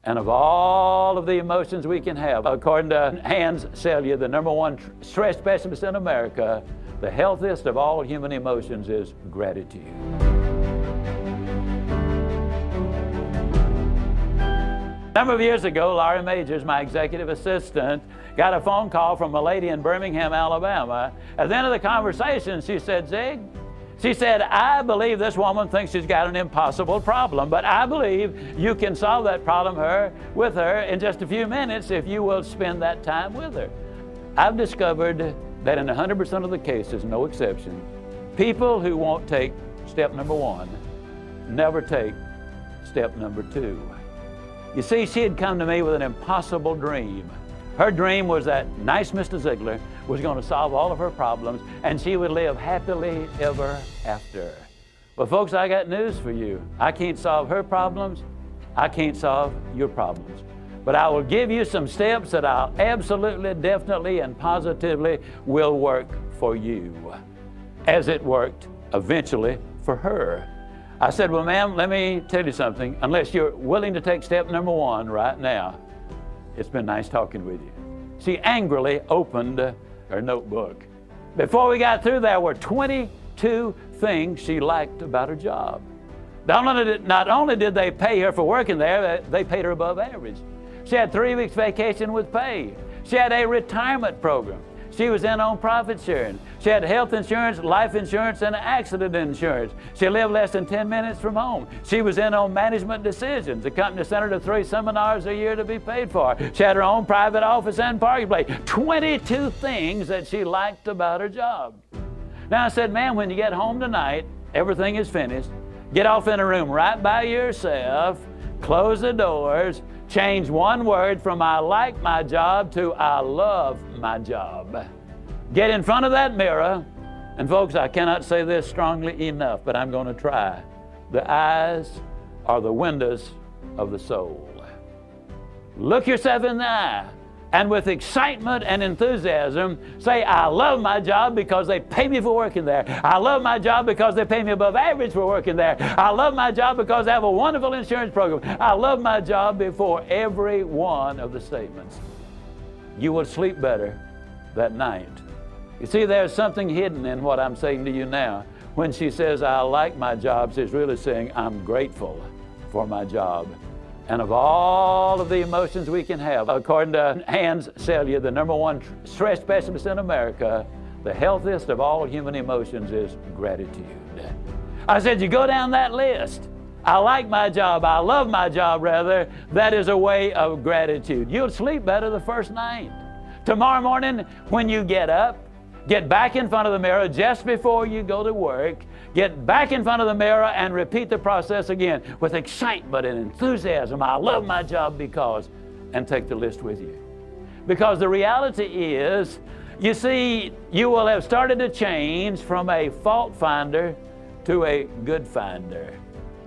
And of all of the emotions we can have, according to Hans Selye, the #1 stress specialist in America, the healthiest of all human emotions is gratitude. A number of years ago, Laurie Majors, my executive assistant, got a phone call from a lady in Birmingham, Alabama. At the end of the conversation, she said, Zig, she said, I believe this woman thinks she's got an impossible problem, but I believe you can solve that problem with her in just a few minutes if you will spend that time with her. I've discovered that in 100% of the cases, no exception, people who won't take step #1 never take step #2. You see, she had come to me with an impossible dream. Her dream was that nice Mr. Ziglar was going to solve all of her problems and she would live happily ever after. Well, folks, I got news for you. I can't solve her problems. I can't solve your problems. But I will give you some steps that I'll absolutely, definitely, and positively will work for you, as it worked eventually for her. I said, well, ma'am, let me tell you something. Unless you're willing to take step #1 right now, it's been nice talking with you. She angrily opened her notebook. Before we got through, there were 22 things she liked about her job. Not only did they pay her for working there, they paid her above average. She had 3 weeks vacation with pay. She had a retirement program. She was in on profit sharing. She had health insurance, life insurance, and accident insurance. She lived less than 10 minutes from home. She was in on management decisions. The company sent her to 3 seminars a year to be paid for. She had her own private office and parking place. 22 things that she liked about her job. Now I said, ma'am, when you get home tonight, everything is finished. Get off in a room right by yourself, close the doors, change one word from I like my job to I love my job. Get in front of that mirror, and folks, I cannot say this strongly enough, but I'm going to try. The eyes are the windows of the soul. Look yourself in the eye, and with excitement and enthusiasm, say, I love my job because they pay me for working there. I love my job because they pay me above average for working there. I love my job because I have a wonderful insurance program. I love my job before every one of the statements. You will sleep better that night. You see, there's something hidden in what I'm saying to you now. When she says, I like my job, she's really saying, I'm grateful for my job. And of all of the emotions we can have, according to Hans Selye, the #1 stress specialist in America, the healthiest of all human emotions is gratitude. I said, you go down that list. I like my job, I love my job rather. That is a way of gratitude. You'll sleep better the first night. Tomorrow morning when you get up, get back in front of the mirror just before you go to work. Get back in front of the mirror and repeat the process again with excitement and enthusiasm. I love my job because, and take the list with you. Because the reality is, you see, you will have started to change from a fault finder to a good finder.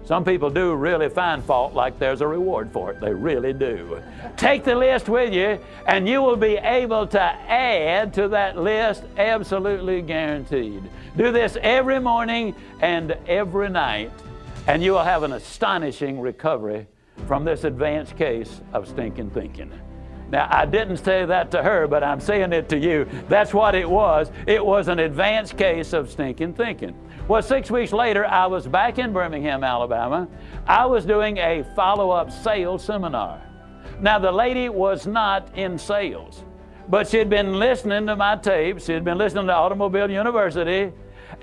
Some people do really find fault like there's a reward for it. They really do. Take the list with you, and you will be able to add to that list, absolutely guaranteed. Do this every morning and every night, and you will have an astonishing recovery from this advanced case of stinking thinking. Now, I didn't say that to her, but I'm saying it to you. That's what it was. It was an advanced case of stinking thinking. Well, 6 weeks later, I was back in Birmingham, Alabama. I was doing a follow-up sales seminar. Now, the lady was not in sales, but she had been listening to my tapes. She had been listening to Automobile University,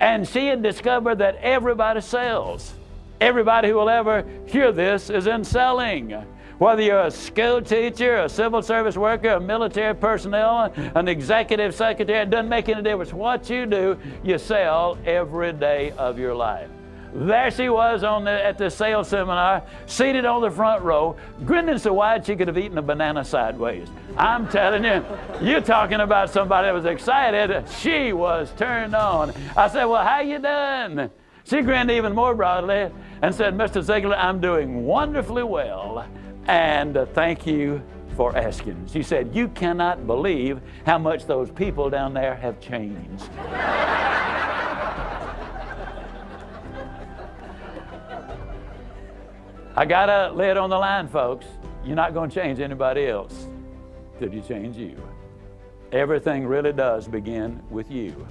and she had discovered that everybody sells. Everybody who will ever hear this is in selling. Whether you're a school teacher, a civil service worker, a military personnel, an executive secretary, it doesn't make any difference. What you do, you sell every day of your life. There she was at the sales seminar, seated on the front row, grinning so wide she could have eaten a banana sideways. I'm telling you, you're talking about somebody that was excited. She was turned on. I said, well, how you doing? She grinned even more broadly and said, Mr. Ziglar, I'm doing wonderfully well. And thank you for asking. She said, you cannot believe how much those people down there have changed. I got a lid on the line, folks. You're not going to change anybody else till you change you. Everything really does begin with you.